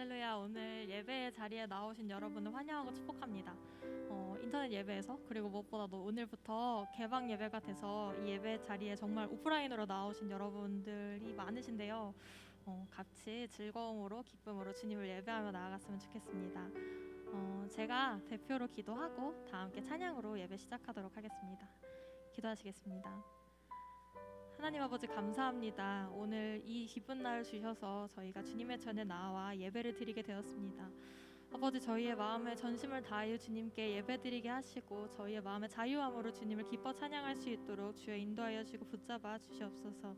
할렐루야. 오늘 예배 자리에 나오신 여러분을 환영하고 축복합니다. 인터넷 예배에서 그리고 무엇보다도 오늘부터 개방 예배가 돼서 이 예배 자리에 정말 오프라인으로 나오신 여러분들이 많으신데요. 같이 즐거움으로 기쁨으로 주님을 예배하며 나아갔으면 좋겠습니다. 제가 대표로 기도하고 다 함께 찬양으로 예배 시작하도록 하겠습니다. 기도하시겠습니다. 하나님 아버지 감사합니다. 오늘 이 기쁜 날 주셔서 저희가 주님의 전에 나와 예배를 드리게 되었습니다. 아버지, 저희의 마음에 전심을 다하여 주님께 예배드리게 하시고 저희의 마음의 자유함으로 주님을 기뻐 찬양할 수 있도록 주여 인도하여 주시고 붙잡아 주시옵소서.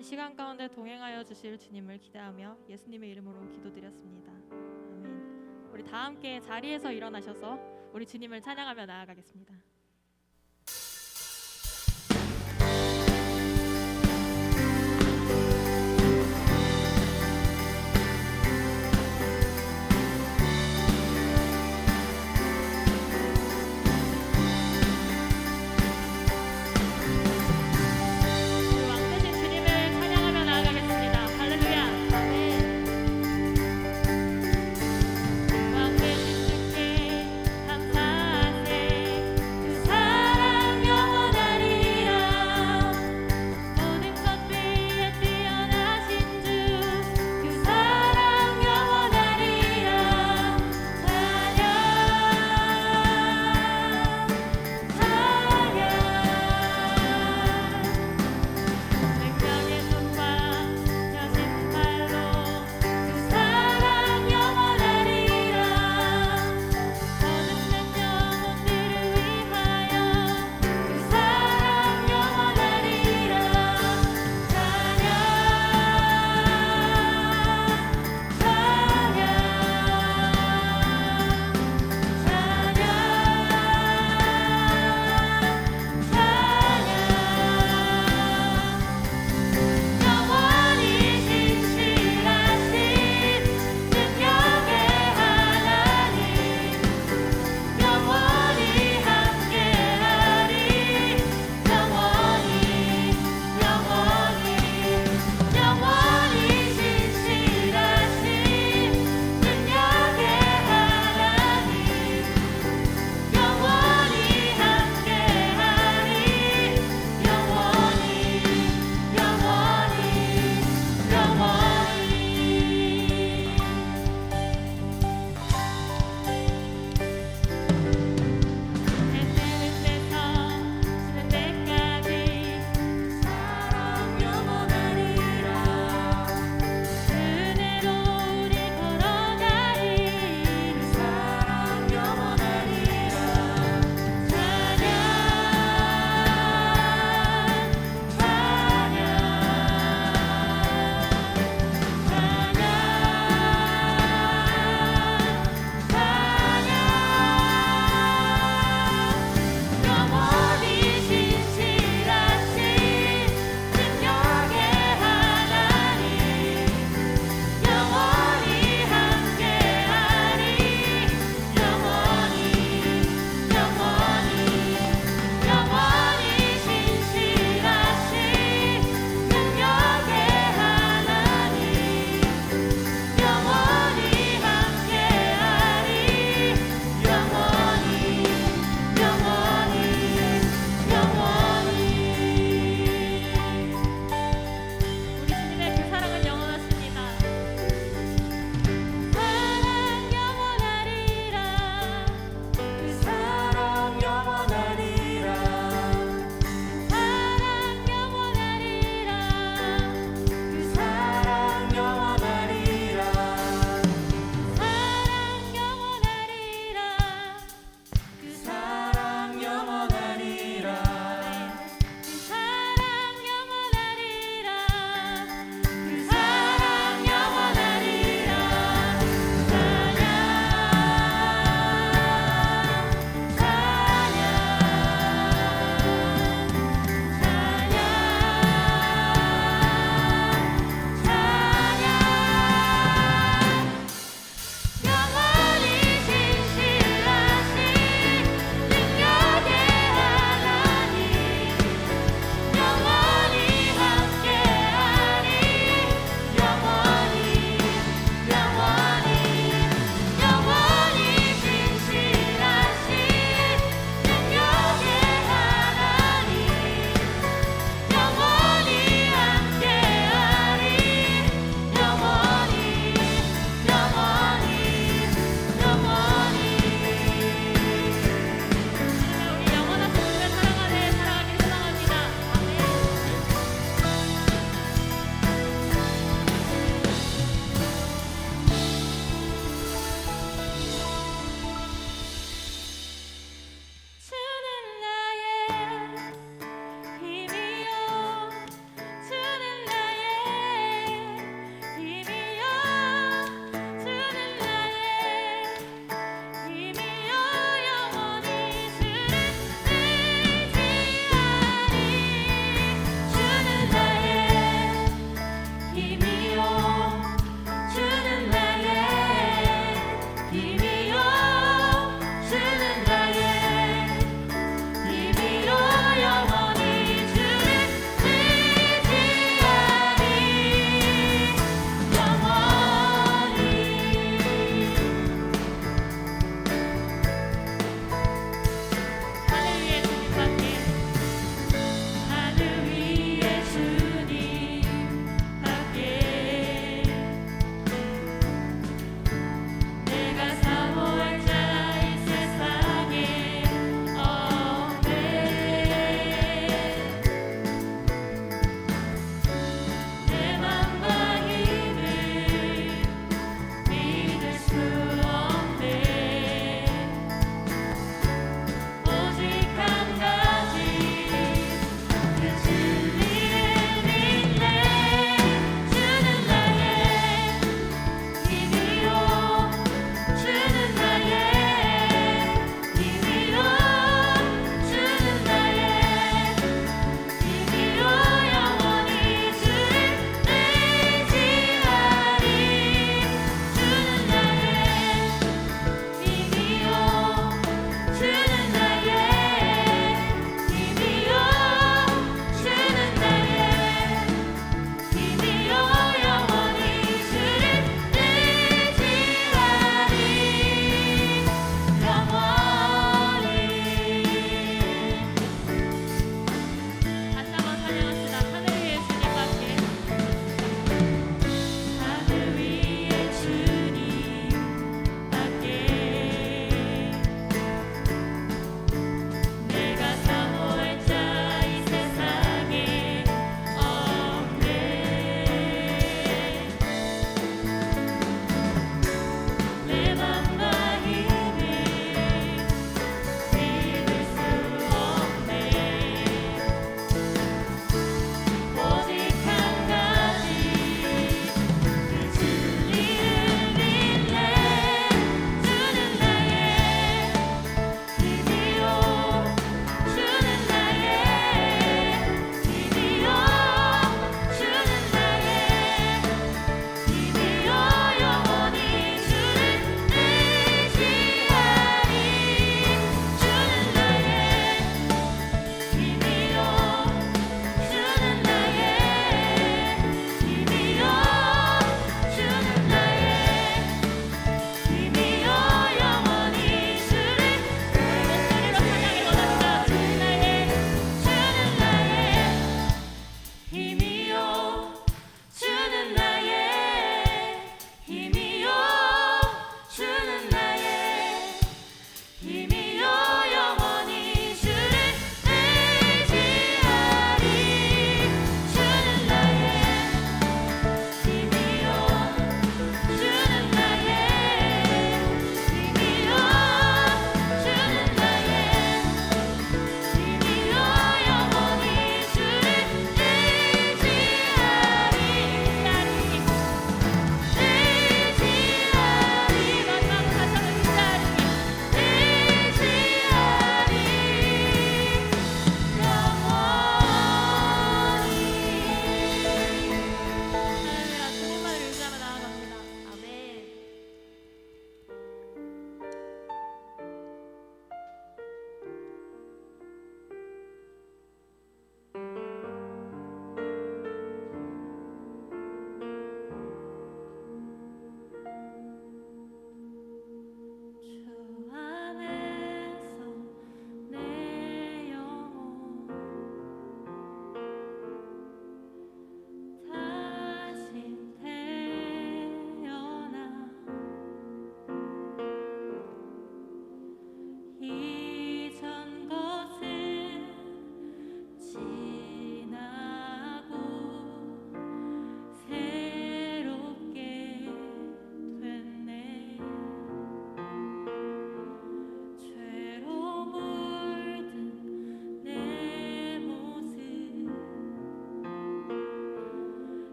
이 시간 가운데 동행하여 주실 주님을 기대하며 예수님의 이름으로 기도드렸습니다. 아멘. 우리 다 함께 자리에서 일어나셔서 우리 주님을 찬양하며 나아가겠습니다. 왕 대신 주께 감사하세.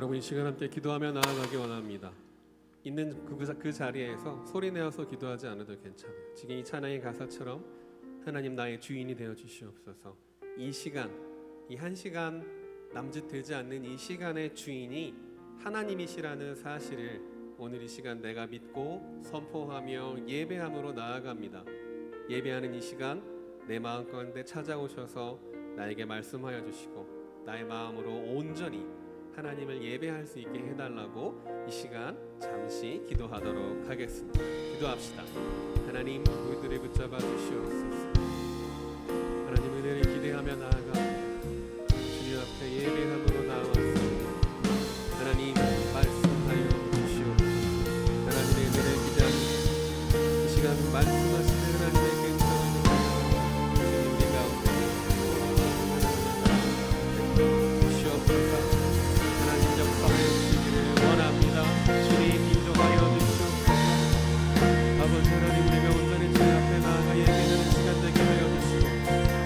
여러분 이 시간 함께 기도하며 나아가기 원합니다. 있는 그 자리에서 소리 내어서 기도하지 않아도 괜찮아요. 지금 이 찬양의 가사처럼 하나님 나의 주인이 되어 주시옵소서. 이 시간, 이 한 시간 남짓되지 않는 이 시간의 주인이 하나님이시라는 사실을 오늘 이 시간 내가 믿고 선포하며 예배함으로 나아갑니다. 예배하는 이 시간 내 마음 가운데 찾아오셔서 나에게 말씀하여 주시고 나의 마음으로 온전히 하나님을 예배할 수 있게 해달라고 이 시간 잠시 기도하도록 하겠습니다. 기도합시다. 하나님 우리들을 붙잡아 주시옵소서. 하나님 은혜를 기대하며 나아가 주님 앞에 예배함으로 나왔습니다. 하나님 말씀하여 주시옵소서. 하나님의 은혜를 기대하며 이 시간 말씀하시는 하나님의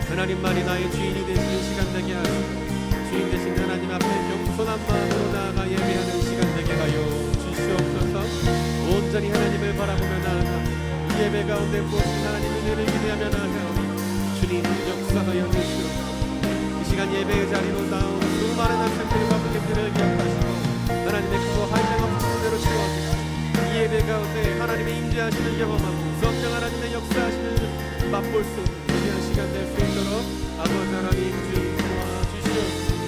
하나님만이 나의 주인이 되시는 시간 되게 하시고 주인 되신 하나님 앞에 겸손한 마음으로 나아가 예배하는 시간 되게 하여 주시옵소서. 온전히 하나님을 바라보며 나아가 이 예배 가운데 부어진 하나님의 은혜를 기대하며 나아가 주님 역사하여 주시옵소서. 이 시간 예배의 자리로 나온 수많은 학생들과 부객들을 기억하시고 하나님의 크고 한량없는 은혜로 채워주시고 이 예배 가운데 하나님의 임재하시는 경험하고 성령 하나님의 역사하시는 맛볼 수 있는 시간 될 수 있도록 아버지 하나님 주님 도와주시옵소서.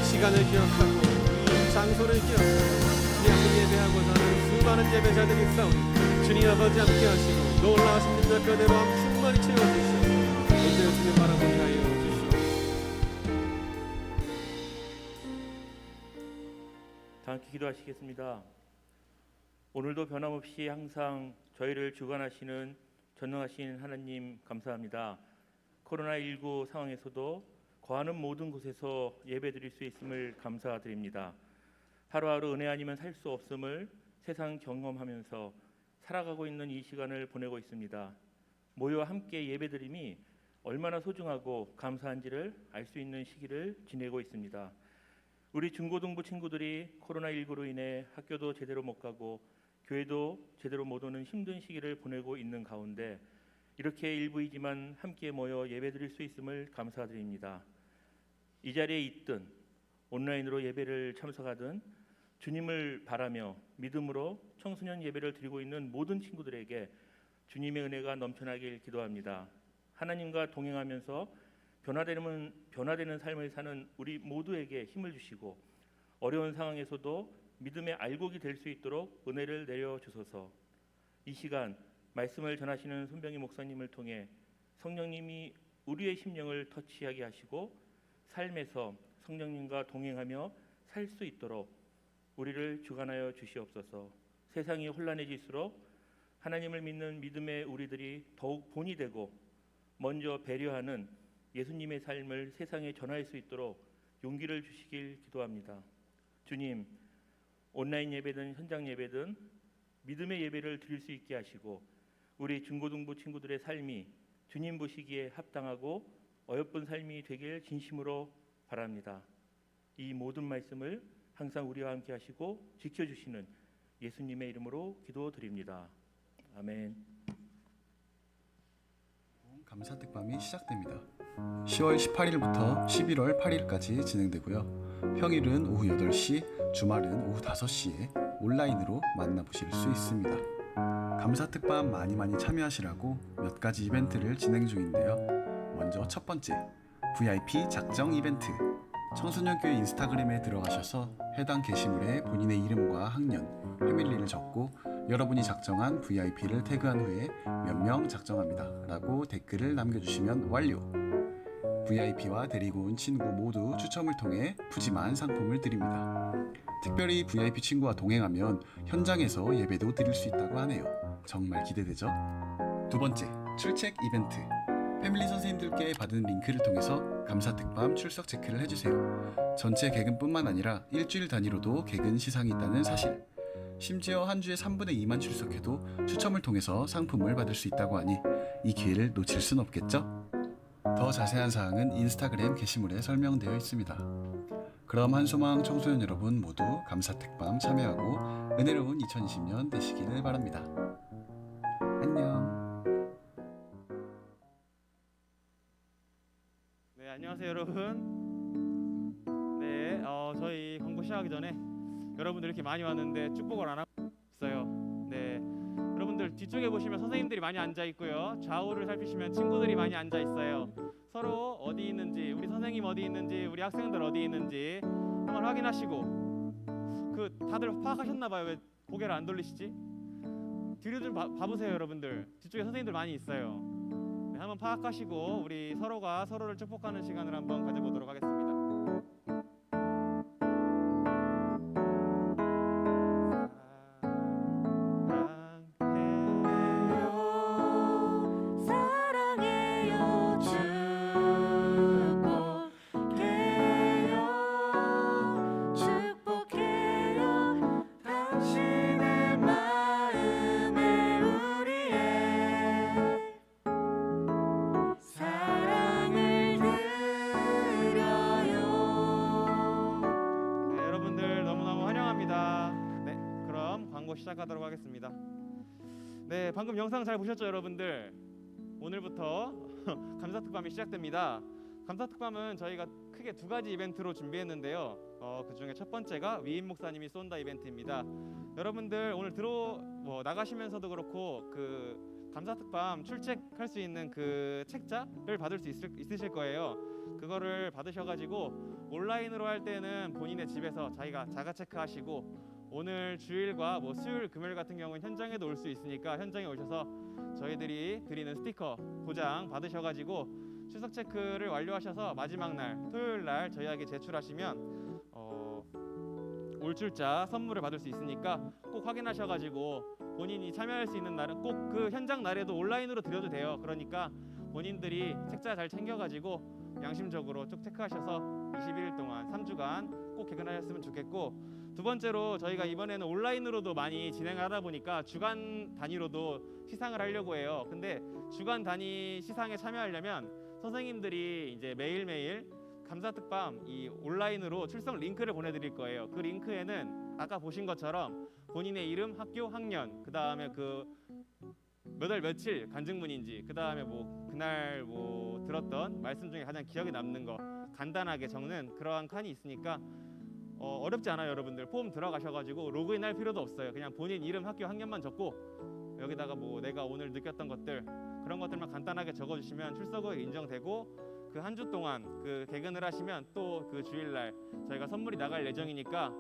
이 시간을 기억하고 이 장소를 기억하고 우리 함께 예배하고자 하는 수많은 예배자들이 있사오니 주님 아버지 함께 하시고 놀라우신 능력 그대로 충만히 채워주시옵소서. 오늘 주님 바라보게 하여 주시옵소서. 다 함께 기도하시겠습니다. 오늘도 변함없이 항상 저희를 주관하시는 전능하신 하나님 감사합니다. 코로나19 상황에서도 거하는 모든 곳에서 예배드릴 수 있음을 감사드립니다. 하루하루 은혜 아니면 살 수 없음을 세상 경험하면서 살아가고 있는 이 시간을 보내고 있습니다. 모여 함께 예배드림이 얼마나 소중하고 감사한지를 알 수 있는 시기를 지내고 있습니다. 우리 중고등부 친구들이 코로나19로 인해 학교도 제대로 못 가고 교회도 제대로 못 오는 힘든 시기를 보내고 있는 가운데 이렇게 일부이지만 함께 모여 예배드릴 수 있음을 감사드립니다. 이 자리에 있든 온라인으로 예배를 참석하든 주님을 바라며 믿음으로 청소년 예배를 드리고 있는 모든 친구들에게 주님의 은혜가 넘쳐나길 기도합니다. 하나님과 동행하면서 변화되는 삶을 사는 우리 모두에게 힘을 주시고 어려운 상황에서도 믿음의 알곡이 될 수 있도록 은혜를 내려주소서. 이 시간 말씀을 전하시는 손병희 목사님을 통해 성령님이 우리의 심령을 터치하게 하시고 삶에서 성령님과 동행하며 살 수 있도록 우리를 주관하여 주시옵소서. 세상이 혼란해질수록 하나님을 믿는 믿음의 우리들이 더욱 본이 되고 먼저 배려하는 예수님의 삶을 세상에 전할 수 있도록 용기를 주시길 기도합니다. 주님, 온라인 예배든 현장 예배든 믿음의 예배를 드릴 수 있게 하시고 우리 중고등부 친구들의 삶이 주님 보시기에 합당하고 어여쁜 삶이 되길 진심으로 바랍니다. 이 모든 말씀을 항상 우리와 함께 하시고 지켜주시는 예수님의 이름으로 기도드립니다. 아멘. 감사특밤이 시작됩니다. 10월 18일부터 11월 8일까지 진행되고요. 평일은 오후 8시, 주말은 오후 5시에 온라인으로 만나보실 수 있습니다. 감사특밤 많이 참여하시라고 몇 가지 이벤트를 진행 중인데요. 먼저 첫 번째, VIP 작정 이벤트. 청소년교회 인스타그램에 들어가셔서 해당 게시물에 본인의 이름과 학년, 패밀리를 적고 여러분이 작정한 VIP를 태그한 후에 몇 명 작정합니다 라고 댓글을 남겨주시면 완료. VIP와 데리고 온 친구 모두 추첨을 통해 푸짐한 상품을 드립니다. 특별히 VIP 친구와 동행하면 현장에서 예배도 드릴 수 있다고 하네요. 정말 기대되죠? 두 번째, 출첵 이벤트. 패밀리 선생님들께 받은 링크를 통해서 감사특밤 출석 체크를 해주세요. 전체 개근뿐만 아니라 일주일 단위로도 개근 시상이 있다는 사실. 심지어 한 주에 3분의 2만 출석해도 추첨을 통해서 상품을 받을 수 있다고 하니 이 기회를 놓칠 순 없겠죠? 더 자세한 사항은 인스타그램 게시물에 설명되어 있습니다. 그럼 한소망 청소년 여러분 모두 감사특밤 참여하고 은혜로운 2020년 되시기를 바랍니다. 안녕. 네, 안녕하세요 여러분. 네, 저희 광고 시작하기 전에 여러분들 이렇게 많이 왔는데 축복을 안 하고 있어요. 네, 여러분들 뒤쪽에 보시면 선생님들이 많이 앉아 있고요. 좌우를 살피시면 친구들이 많이 앉아 있어요. 서로 어디 있는지, 우리 선생님 어디 있는지, 우리 학생들 어디 있는지 한번 확인하시고, 그 다들 파악하셨나 봐요. 왜 고개를 안 돌리시지? 뒤로 좀 봐보세요 여러분들. 뒤쪽에 선생님들 많이 있어요. 네, 한번 파악하시고 우리 서로가 서로를 축복하는 시간을 한번 가져보도록 하겠습니다. 사랑해요 축복해요 당신의 마음에 우리의 사랑을 드려요. 네, 여러분들 너무너무 환영합니다. 네, 그럼 광고 시작하도록 하겠습니다. 네, 방금 영상 잘 보셨죠 여러분들? 오늘부터 감사특밤이 시작됩니다. 감사특밤은 저희가 크게 두 가지 이벤트로 준비했는데요. 그 중에 첫 번째가 위임 목사님이 쏜다 이벤트입니다. 여러분들 오늘 나가시면서도 그렇고 그 감사특밤 출첵할 수 있는 그 책자를 받을 수 있으실 거예요. 그거를 받으셔가지고 온라인으로 할 때는 본인의 집에서 자기가 자가 체크하시고, 오늘 주일과 수요일 금요일 같은 경우는 현장에도 올 수 있으니까 현장에 오셔서 저희들이 드리는 스티커 도장 받으셔가지고 출석 체크를 완료하셔서 마지막 날 토요일 날 저희에게 제출하시면 올출자 선물을 받을 수 있으니까 꼭 확인하셔가지고 본인이 참여할 수 있는 날은 꼭 그 현장 날에도 온라인으로 드려도 돼요. 그러니까 본인들이 책자 잘 챙겨가지고 양심적으로 쭉 체크하셔서 21일 동안 3주간 꼭 개근하셨으면 좋겠고, 두 번째로 저희가 이번에는 온라인으로도 많이 진행하다 보니까 주간 단위로도 시상을 하려고 해요. 근데 주간 단위 시상에 참여하려면 선생님들이 이제 매일매일 감사특밤 이 온라인으로 출석 링크를 보내드릴 거예요. 그 링크에는 아까 보신 것처럼 본인의 이름, 학교, 학년, 그 다음에 몇 월 며칠 간증문인지, 그 다음에 그날 들었던 말씀 중에 가장 기억에 남는 거 간단하게 적는 그러한 칸이 있으니까 어렵지 않아요. 여러분들 폼 들어가셔가지고 로그인 할 필요도 없어요. 그냥 본인 이름, 학교, 학년만 적고 여기다가 내가 오늘 느꼈던 것들, 그런 것들만 간단하게 적어주시면 출석을 인정되고, 그 한 주 동안 그 개근을 하시면 또 그 주일날 저희가 선물이 나갈 예정이니까,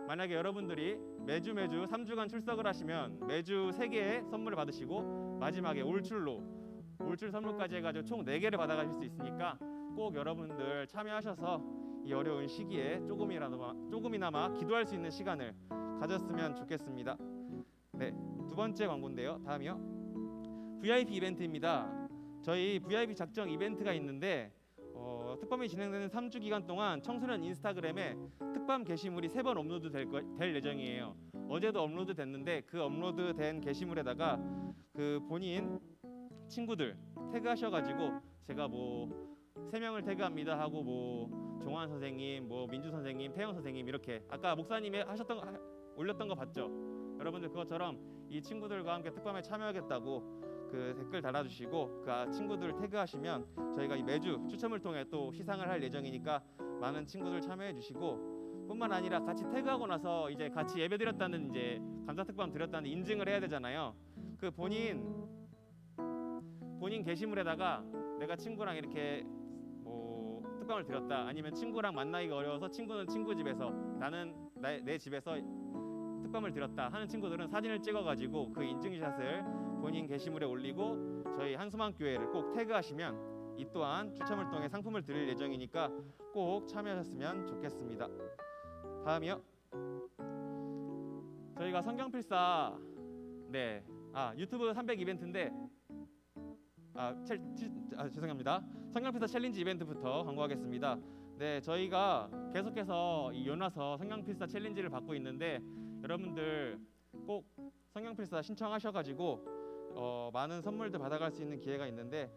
만약에 여러분들이 매주 3주간 출석을 하시면 매주 3개의 선물을 받으시고 마지막에 올출 선물까지 해가지고 총 4개를 받아가실 수 있으니까 꼭 여러분들 참여하셔서 이 어려운 시기에 조금이나마 기도할 수 있는 시간을 가졌으면 좋겠습니다. 네, 두 번째 광고인데요. 다음이요. VIP 이벤트입니다. 저희 VIP 작정 이벤트가 있는데 특밤이 진행되는 3주 기간 동안 청소년 인스타그램에 특밤 게시물이 3번 업로드 될 예정이에요. 어제도 업로드 됐는데 그 업로드된 게시물에다가 그 본인 친구들 태그하셔가지고 제가 3명을 태그합니다 하고 종환 선생님, 민주 선생님, 태영 선생님 이렇게 아까 목사님이 올렸던 거 봤죠? 여러분들 그것처럼 이 친구들과 함께 특밤에 참여하겠다고 그 댓글 달아주시고 그 친구들 태그하시면 저희가 이 매주 추첨을 통해 또 시상을 할 예정이니까 많은 친구들 참여해주시고, 뿐만 아니라 같이 태그하고 나서 이제 같이 예배드렸다는 이제 감사특밤 드렸다는 인증을 해야 되잖아요. 그 본인 게시물에다가 내가 친구랑 이렇게 특밤을 드렸다, 아니면 친구랑 만나기가 어려워서 친구는 친구 집에서 나는 내 집에서 특밤을 드렸다 하는 친구들은 사진을 찍어가지고 그 인증샷을 본인 게시물에 올리고 저희 한소망교회를 꼭 태그하시면 이 또한 추첨을 통해 상품을 드릴 예정이니까 꼭 참여하셨으면 좋겠습니다. 다음이요. 저희가 성경필사 유튜브 300 이벤트인데 죄송합니다. 성경필사 챌린지 이벤트부터 광고하겠습니다. 네, 저희가 계속해서 이 요나서 성경필사 챌린지를 받고 있는데 여러분들 꼭 성경필사 신청하셔가지고 많은 선물들 받아갈 수 있는 기회가 있는데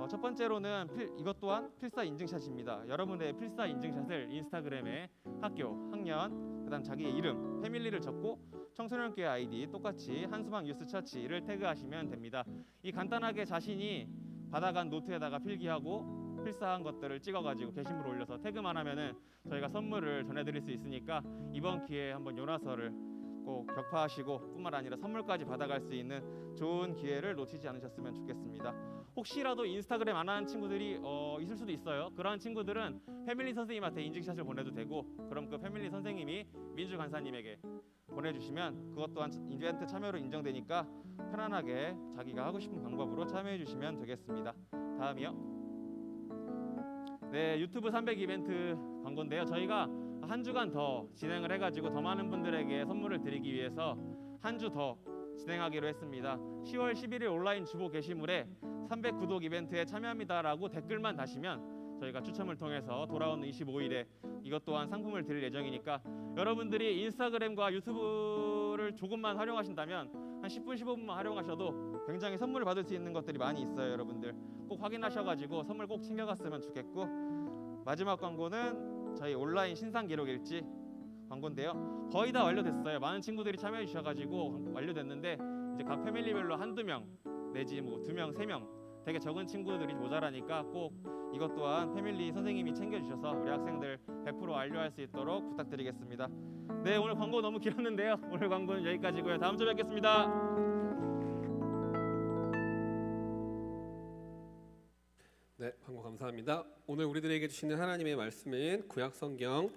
첫 번째로는 이것 또한 필사 인증샷입니다. 여러분의 필사 인증샷을 인스타그램에 학교, 학년, 그다음 자기의 이름, 패밀리를 적고 청소년교회 아이디 똑같이 한수방 유스 처치를 태그하시면 됩니다. 이 간단하게 자신이 받아간 노트에다가 필기하고 필사한 것들을 찍어가지고 게시물을 올려서 태그만 하면은 저희가 선물을 전해드릴 수 있으니까 이번 기회에 한번 요나서를 꼭 격파하시고 뿐만 아니라 선물까지 받아갈 수 있는 좋은 기회를 놓치지 않으셨으면 좋겠습니다. 혹시라도 인스타그램 안 하는 친구들이 있을 수도 있어요. 그러한 친구들은 패밀리 선생님한테 인증샷을 보내도 되고, 그럼 그 패밀리 선생님이 민주 간사님에게 보내주시면 그것 또한 이벤트 참여로 인정되니까 편안하게 자기가 하고 싶은 방법으로 참여해 주시면 되겠습니다. 다음이요. 네, 유튜브 300 이벤트 광고인데요. 저희가 한 주간 더 진행을 해가지고 더 많은 분들에게 선물을 드리기 위해서 한 주 더 진행하기로 했습니다. 10월 11일 온라인 주보 게시물에 300 구독 이벤트에 참여합니다라고 댓글만 다시면 저희가 추첨을 통해서 돌아오는 25일에 이것 또한 상품을 드릴 예정이니까 여러분들이 인스타그램과 유튜브를 조금만 활용하신다면 한 10분 15분만 활용하셔도 굉장히 선물을 받을 수 있는 것들이 많이 있어요. 여러분들 꼭 확인하셔가지고 선물 꼭 챙겨갔으면 좋겠고, 마지막 광고는 저희 온라인 신상 기록 일지 광고인데요. 거의 다 완료됐어요. 많은 친구들이 참여해 주셔가지고 완료됐는데 이제 각 패밀리별로 한두 명 내지 뭐 2명, 3명 되게 적은 친구들이 모자라니까 꼭 이것 또한 패밀리 선생님이 챙겨주셔서 우리 학생들 100% 완료할 수 있도록 부탁드리겠습니다. 네, 오늘 광고 너무 길었는데요. 오늘 광고는 여기까지고요. 다음 주에 뵙겠습니다. 네, 광고 감사합니다. 오늘 우리들에게 주시는 하나님의 말씀은 구약성경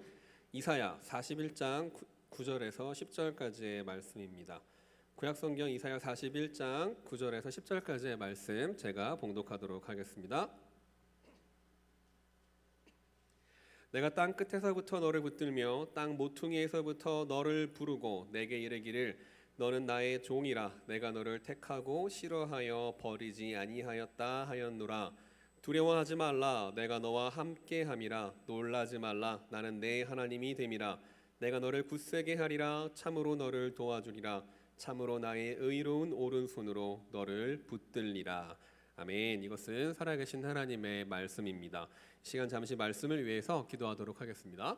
이사야 41장 9절에서 10절까지의 말씀입니다. 구약성경 이사야 41장 9절에서 10절까지의 말씀 제가 봉독하도록 하겠습니다. 내가 땅 끝에서부터 너를 붙들며 땅 모퉁이에서부터 너를 부르고 내게 이르기를 너는 나의 종이라 내가 너를 택하고 싫어하여 버리지 아니하였다 하였노라. 두려워하지 말라 내가 너와 함께함이라. 놀라지 말라 나는 내 하나님이 됨이라. 내가 너를 굳세게 하리라. 참으로 너를 도와주리라. 참으로 나의 의로운 오른손으로 너를 붙들리라. 아멘. 이것은 살아계신 하나님의 말씀입니다. 시간 잠시 말씀을 위해서 기도하도록 하겠습니다.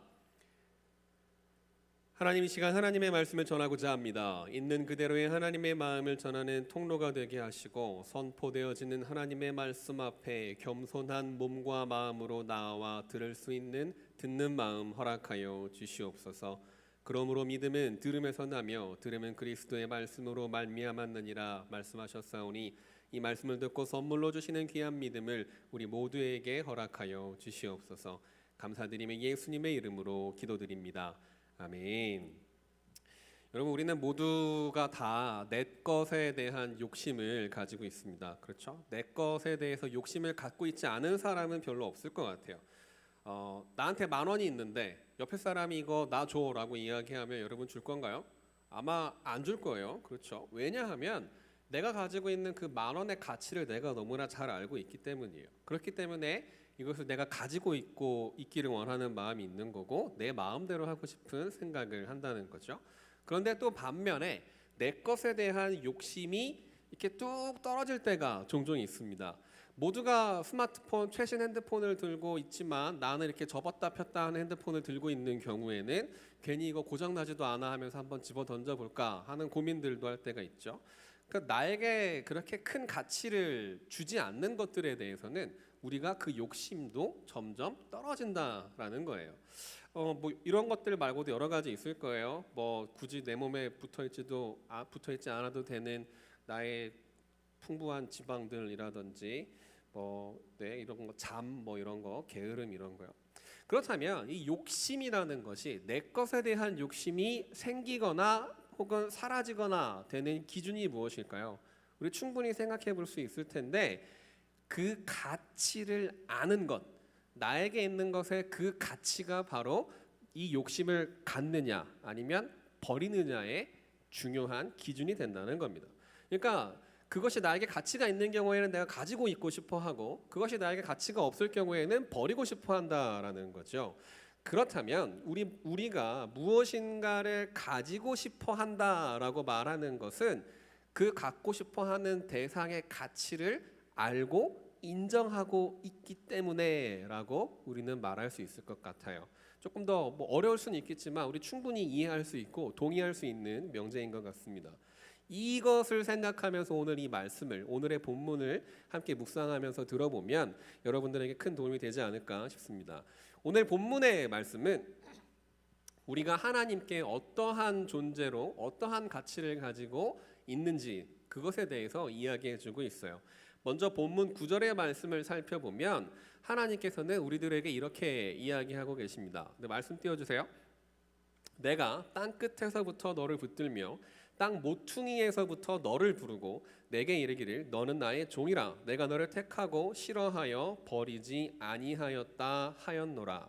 하나님, 이 시간 하나님의 말씀을 전하고자 합니다. 있는 그대로의 하나님의 마음을 전하는 통로가 되게 하시고 선포되어지는 하나님의 말씀 앞에 겸손한 몸과 마음으로 나와 들을 수 있는 듣는 마음 허락하여 주시옵소서. 그러므로 믿음은 들음에서 나며 들음은 그리스도의 말씀으로 말미암았느니라 말씀하셨사오니 이 말씀을 듣고 선물로 주시는 귀한 믿음을 우리 모두에게 허락하여 주시옵소서. 감사드리며 예수님의 이름으로 기도드립니다. 아멘. 여러분, 우리는 모두가 다 내 것에 대한 욕심을 가지고 있습니다. 그렇죠? 내 것에 대해서 욕심을 갖고 있지 않은 사람은 별로 없을 것 같아요. 나한테 10,000원이 있는데 옆에 사람이 이거 나 줘라고 이야기하면 여러분 줄 건가요? 아마 안 줄 거예요. 그렇죠? 왜냐하면 내가 가지고 있는 그 10,000원의 가치를 내가 너무나 잘 알고 있기 때문이에요. 그렇기 때문에 이것을 내가 가지고 있기를 원하는 마음이 있는 거고 내 마음대로 하고 싶은 생각을 한다는 거죠. 그런데 또 반면에 내 것에 대한 욕심이 이렇게 뚝 떨어질 때가 종종 있습니다. 모두가 스마트폰, 최신 핸드폰을 들고 있지만 나는 이렇게 접었다 폈다 하는 핸드폰을 들고 있는 경우에는 괜히 이거 고장나지도 않아 하면서 한번 집어 던져볼까 하는 고민들도 할 때가 있죠. 그러니까 나에게 그렇게 큰 가치를 주지 않는 것들에 대해서는 우리가 그 욕심도 점점 떨어진다라는 거예요. 뭐 이런 것들 말고도 여러 가지 있을 거예요. 뭐 굳이 내 몸에 붙어있지 않아도 되는 나의 풍부한 지방들이라든지 이런 거 잠 이런 거 게으름 이런 거요. 그렇다면 이 욕심이라는 것이 내 것에 대한 욕심이 생기거나 혹은 사라지거나 되는 기준이 무엇일까요? 우리 충분히 생각해 볼 수 있을 텐데 그 가치를 아는 것, 나에게 있는 것의 그 가치가 바로 이 욕심을 갖느냐 아니면 버리느냐의 중요한 기준이 된다는 겁니다. 그러니까 그것이 나에게 가치가 있는 경우에는 내가 가지고 있고 싶어 하고 그것이 나에게 가치가 없을 경우에는 버리고 싶어 한다라는 거죠. 그렇다면 우리가 무엇인가를 가지고 싶어 한다라고 말하는 것은 그 갖고 싶어 하는 대상의 가치를 알고 인정하고 있기 때문에라고 우리는 말할 수 있을 것 같아요. 조금 더 뭐 어려울 수는 있겠지만 우리 충분히 이해할 수 있고 동의할 수 있는 명제인 것 같습니다. 이것을 생각하면서 오늘 이 말씀을, 오늘의 본문을 함께 묵상하면서 들어보면 여러분들에게 큰 도움이 되지 않을까 싶습니다. 오늘 본문의 말씀은 우리가 하나님께 어떠한 존재로 어떠한 가치를 가지고 있는지 그것에 대해서 이야기해주고 있어요. 먼저 본문 9절의 말씀을 살펴보면 하나님께서는 우리들에게 이렇게 이야기하고 계십니다. 네, 말씀 띄워주세요. 내가 땅 끝에서부터 너를 붙들며 땅 모퉁이에서부터 너를 부르고 내게 이르기를 너는 나의 종이라 내가 너를 택하고 싫어하여 버리지 아니하였다 하였노라.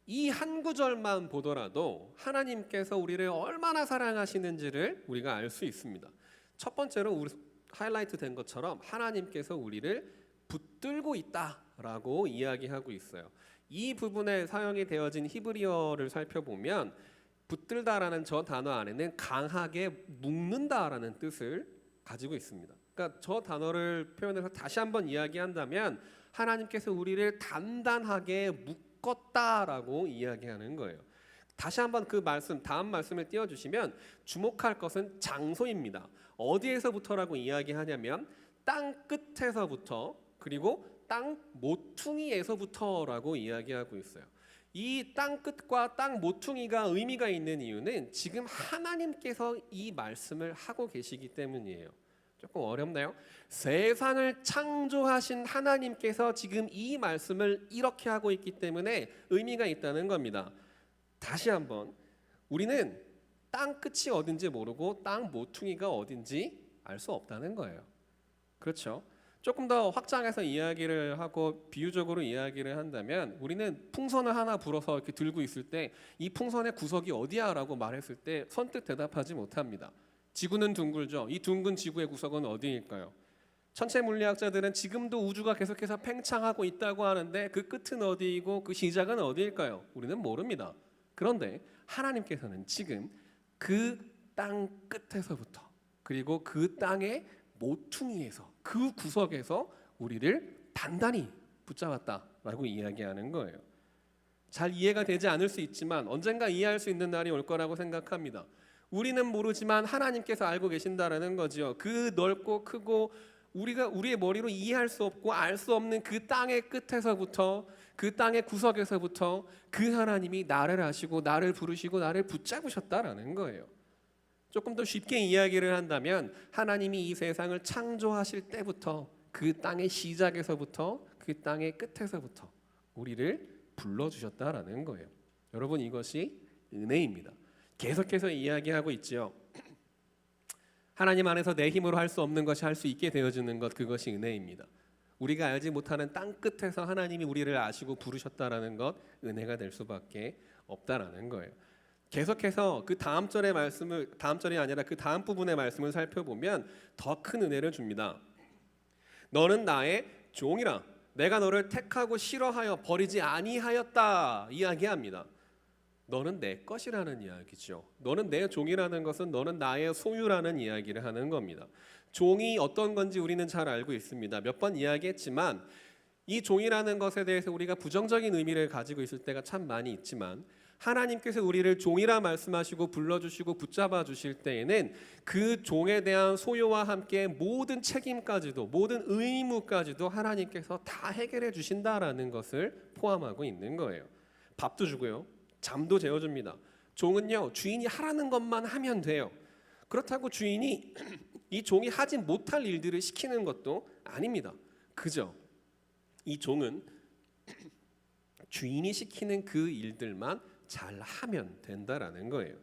이 한 구절만 보더라도 하나님께서 우리를 얼마나 사랑하시는지를 우리가 알 수 있습니다. 첫 번째로 우리 하이라이트 된 것처럼 하나님께서 우리를 붙들고 있다라고 이야기하고 있어요. 이 부분에 사용이 되어진 히브리어를 살펴보면 붙들다라는 저 단어 안에는 강하게 묶는다라는 뜻을 가지고 있습니다. 그러니까 저 단어를 표현해서 다시 한번 이야기한다면 하나님께서 우리를 단단하게 묶었다라고 이야기하는 거예요. 다시 한번 그 말씀, 다음 말씀을 띄워주시면 주목할 것은 장소입니다. 어디에서부터라고 이야기하냐면 땅 끝에서부터 그리고 땅 모퉁이에서부터라고 이야기하고 있어요. 이 땅 끝과 땅 모퉁이가 의미가 있는 이유는 지금 하나님께서 이 말씀을 하고 계시기 때문이에요. 조금 어렵나요? 세상을 창조하신 하나님께서 지금 이 말씀을 이렇게 하고 있기 때문에 의미가 있다는 겁니다. 다시 한번 우리는 땅 끝이 어딘지 모르고 땅 모퉁이가 어딘지 알 수 없다는 거예요. 그렇죠? 조금 더 확장해서 이야기를 하고 비유적으로 이야기를 한다면 우리는 풍선을 하나 불어서 이렇게 들고 있을 때 이 풍선의 구석이 어디야? 라고 말했을 때 선뜻 대답하지 못합니다. 지구는 둥글죠. 이 둥근 지구의 구석은 어디일까요? 천체 물리학자들은 지금도 우주가 계속해서 팽창하고 있다고 하는데 그 끝은 어디이고 그 시작은 어디일까요? 우리는 모릅니다. 그런데 하나님께서는 지금 그 땅 끝에서부터 그리고 그 땅의 모퉁이에서 그 구석에서 우리를 단단히 붙잡았다라고 이야기하는 거예요. 잘 이해가 되지 않을 수 있지만 언젠가 이해할 수 있는 날이 올 거라고 생각합니다. 우리는 모르지만 하나님께서 알고 계신다라는 거죠. 그 넓고 크고 우리의 머리로 이해할 수 없고 알 수 없는 그 땅의 끝에서부터 그 땅의 구석에서부터 그 하나님이 나를 아시고 나를 부르시고 나를 붙잡으셨다라는 거예요. 조금 더 쉽게 이야기를 한다면 하나님이 이 세상을 창조하실 때부터 그 땅의 시작에서부터 그 땅의 끝에서부터 우리를 불러주셨다라는 거예요. 여러분 이것이 은혜입니다. 계속해서 이야기하고 있지요. 하나님 안에서 내 힘으로 할 수 없는 것이 할 수 있게 되어주는 것 그것이 은혜입니다. 우리가 알지 못하는 땅 끝에서 하나님이 우리를 아시고 부르셨다라는 것 은혜가 될 수밖에 없다라는 거예요. 계속해서 그 다음 절의 말씀을 다음 절이 아니라 그 다음 부분의 말씀을 살펴보면 더 큰 은혜를 줍니다. 너는 나의 종이라 내가 너를 택하고 싫어하여 버리지 아니하였다 이야기합니다. 너는 내 것이라는 이야기죠. 너는 내 종이라는 것은 너는 나의 소유라는 이야기를 하는 겁니다. 종이 어떤 건지 우리는 잘 알고 있습니다. 몇 번 이야기했지만 이 종이라는 것에 대해서 우리가 부정적인 의미를 가지고 있을 때가 참 많이 있지만 하나님께서 우리를 종이라 말씀하시고 불러주시고 붙잡아 주실 때에는 그 종에 대한 소유와 함께 모든 책임까지도 모든 의무까지도 하나님께서 다 해결해 주신다라는 것을 포함하고 있는 거예요. 밥도 주고요. 잠도 재워줍니다. 종은요 주인이 하라는 것만 하면 돼요. 그렇다고 주인이 이 종이 하지 못할 일들을 시키는 것도 아닙니다. 그죠? 이 종은 주인이 시키는 그 일들만 잘 하면 된다라는 거예요.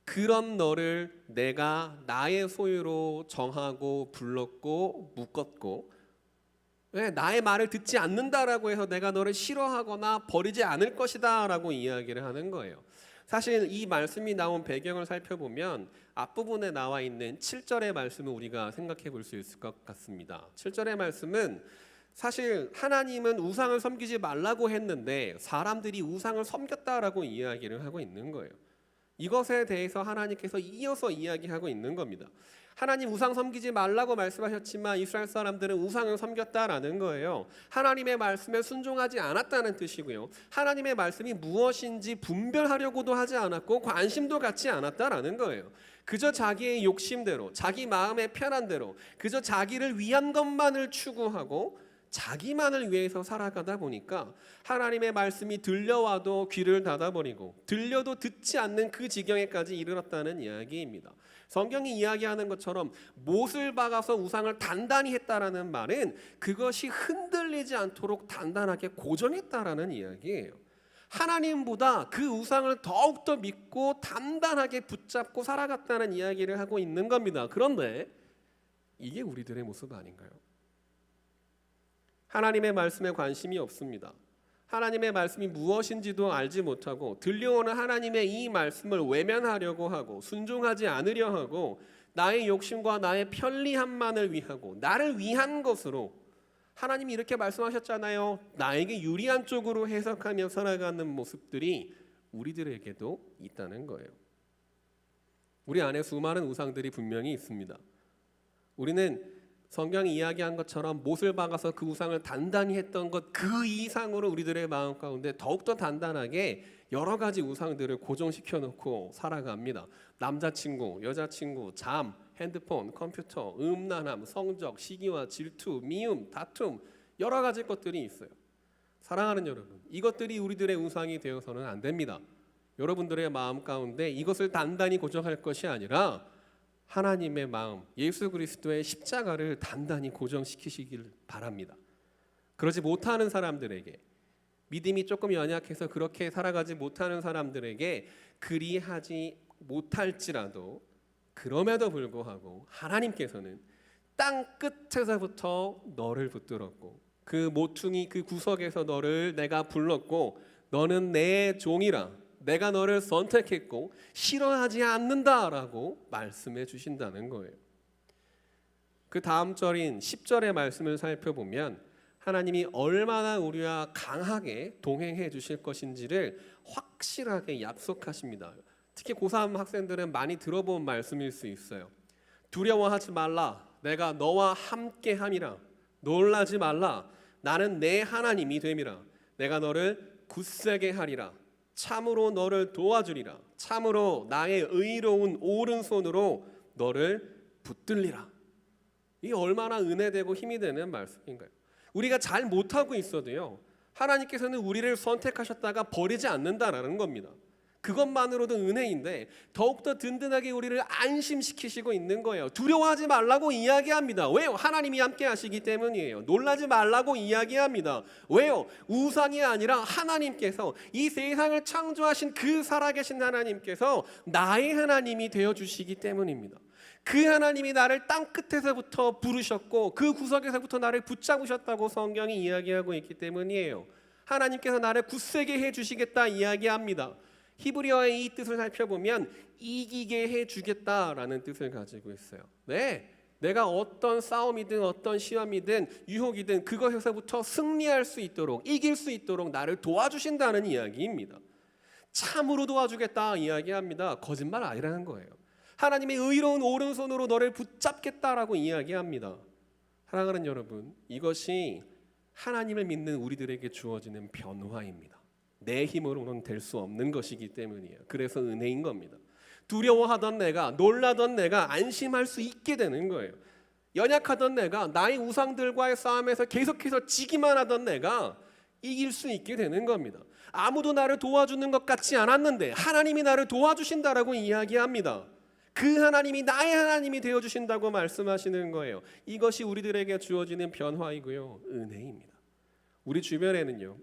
그런 너를 내가 나의 소유로 정하고 불렀고 묶었고 왜 나의 말을 듣지 않는다라고 해서 내가 너를 싫어하거나 버리지 않을 것이다 라고 이야기를 하는 거예요. 사실 이 말씀이 나온 배경을 살펴보면 앞부분에 나와 있는 7절의 말씀을 우리가 생각해 볼 수 있을 것 같습니다. 7절의 말씀은 사실 하나님은 우상을 섬기지 말라고 했는데 사람들이 우상을 섬겼다라고 이야기를 하고 있는 거예요. 이것에 대해서 하나님께서 이어서 이야기하고 있는 겁니다. 하나님 우상 섬기지 말라고 말씀하셨지만 이스라엘 사람들은 우상을 섬겼다라는 거예요. 하나님의 말씀에 순종하지 않았다는 뜻이고요. 하나님의 말씀이 무엇인지 분별하려고도 하지 않았고 관심도 갖지 않았다라는 거예요. 그저 자기의 욕심대로, 자기 마음의 편한 대로, 그저 자기를 위한 것만을 추구하고 자기만을 위해서 살아가다 보니까 하나님의 말씀이 들려와도 귀를 닫아버리고 들려도 듣지 않는 그 지경에까지 이르렀다는 이야기입니다. 성경이 이야기하는 것처럼 못을 박아서 우상을 단단히 했다라는 말은 그것이 흔들리지 않도록 단단하게 고정했다라는 이야기예요. 하나님보다 그 우상을 더욱더 믿고 단단하게 붙잡고 살아갔다는 이야기를 하고 있는 겁니다. 그런데 이게 우리들의 모습 아닌가요? 하나님의 말씀에 관심이 없습니다. 하나님의 말씀이 무엇인지도 알지 못하고 들려오는 하나님의 이 말씀을 외면하려고 하고 순종하지 않으려 하고 나의 욕심과 나의 편리함만을 위하고 나를 위한 것으로 하나님이 이렇게 말씀하셨잖아요. 나에게 유리한 쪽으로 해석하며 살아가는 모습들이 우리들에게도 있다는 거예요. 우리 안에 수많은 우상들이 분명히 있습니다. 우리는 성경이 이야기한 것처럼 못을 박아서 그 우상을 단단히 했던 것 그 이상으로 우리들의 마음 가운데 더욱더 단단하게 여러 가지 우상들을 고정시켜 놓고 살아갑니다. 남자친구, 여자친구, 잠, 핸드폰, 컴퓨터, 음란함, 성적, 시기와 질투, 미움, 다툼 여러 가지 것들이 있어요. 사랑하는 여러분, 이것들이 우리들의 우상이 되어서는 안 됩니다. 여러분들의 마음 가운데 이것을 단단히 고정할 것이 아니라 하나님의 마음, 예수 그리스도의 십자가를 단단히 고정시키시길 바랍니다. 그러지 못하는 사람들에게, 믿음이 조금 연약해서 그렇게 살아가지 못하는 사람들에게 그리하지 못할지라도 그럼에도 불구하고 하나님께서는 땅 끝에서부터 너를 붙들었고 그 모퉁이 그 구석에서 너를 내가 불렀고 너는 내 종이라 내가 너를 선택했고 싫어하지 않는다라고 말씀해 주신다는 거예요. 그 다음 절인 10절의 말씀을 살펴보면 하나님이 얼마나 우리와 강하게 동행해 주실 것인지를 확실하게 약속하십니다. 특히 고3 학생들은 많이 들어본 말씀일 수 있어요. 두려워하지 말라. 내가 너와 함께 함이라. 놀라지 말라. 나는 내 하나님이 됨이라. 내가 너를 굳세게 하리라. 참으로 너를 도와주리라. 참으로 나의 의로운 오른손으로 너를 붙들리라. 이게 얼마나 은혜되고 힘이 되는 말씀인가요? 우리가 잘 못하고 있어도요, 하나님께서는 우리를 선택하셨다가 버리지 않는다라는 겁니다. 그것만으로도 은혜인데 더욱더 든든하게 우리를 안심시키시고 있는 거예요. 두려워하지 말라고 이야기합니다. 왜요? 하나님이 함께 하시기 때문이에요. 놀라지 말라고 이야기합니다. 왜요? 우상이 아니라 하나님께서 이 세상을 창조하신 그 살아계신 하나님께서 나의 하나님이 되어주시기 때문입니다. 그 하나님이 나를 땅 끝에서부터 부르셨고 그 구석에서부터 나를 붙잡으셨다고 성경이 이야기하고 있기 때문이에요. 하나님께서 나를 굳세게 해주시겠다 이야기합니다. 히브리어의 이 뜻을 살펴보면 이기게 해주겠다라는 뜻을 가지고 있어요. 네, 내가 어떤 싸움이든 어떤 시험이든 유혹이든 그것에서부터 승리할 수 있도록 이길 수 있도록 나를 도와주신다는 이야기입니다. 참으로 도와주겠다 이야기합니다. 거짓말 아니라는 거예요. 하나님의 의로운 오른손으로 너를 붙잡겠다라고 이야기합니다. 사랑하는 여러분, 이것이 하나님을 믿는 우리들에게 주어지는 변화입니다. 내 힘으로는 될 수 없는 것이기 때문이에요. 그래서 은혜인 겁니다. 두려워하던 내가, 놀라던 내가 안심할 수 있게 되는 거예요. 연약하던 내가, 나의 우상들과의 싸움에서 계속해서 지기만 하던 내가 이길 수 있게 되는 겁니다. 아무도 나를 도와주는 것 같지 않았는데 하나님이 나를 도와주신다라고 이야기합니다. 그 하나님이 나의 하나님이 되어주신다고 말씀하시는 거예요. 이것이 우리들에게 주어지는 변화이고요, 은혜입니다. 우리 주변에는요,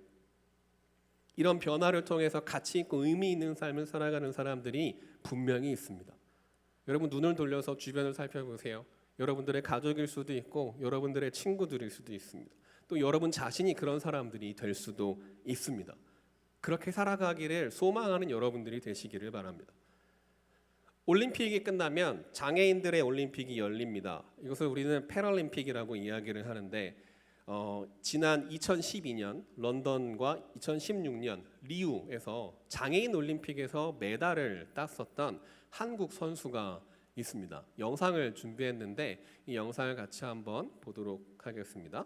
이런 변화를 통해서 가치 있고 의미 있는 삶을 살아가는 사람들이 분명히 있습니다. 여러분 눈을 돌려서 주변을 살펴보세요. 여러분들의 가족일 수도 있고 여러분들의 친구들일 수도 있습니다. 또 여러분 자신이 그런 사람들이 될 수도 있습니다. 그렇게 살아가기를 소망하는 여러분들이 되시기를 바랍니다. 올림픽이 끝나면 장애인들의 올림픽이 열립니다. 이것을 우리는 패럴림픽이라고 이야기를 하는데 지난 2012년 런던과 2016년 리우에서 장애인 올림픽에서 메달을 땄었던 한국 선수가 있습니다. 영상을 준비했는데 이 영상을 같이 한번 보도록 하겠습니다.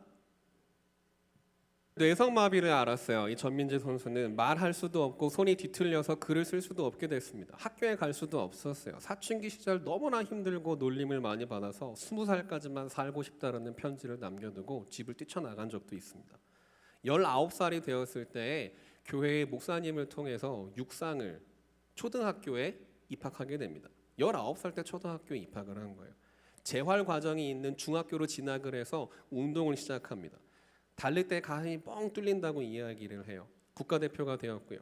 뇌성마비를 앓았어요. 이 전민재 선수는 말할 수도 없고 손이 뒤틀려서 글을 쓸 수도 없게 됐습니다. 학교에 갈 수도 없었어요. 사춘기 시절 너무나 힘들고 놀림을 많이 받아서 20살까지만 살고 싶다라는 편지를 남겨두고 집을 뛰쳐나간 적도 있습니다. 19살이 되었을 때 교회의 목사님을 통해서 육상을 초등학교에 입학하게 됩니다. 19살 때 초등학교에 입학을 한 거예요. 재활 과정이 있는 중학교로 진학을 해서 운동을 시작합니다. 달릴 때 가슴이 뻥 뚫린다고 이야기를 해요. 국가대표가 되었고요.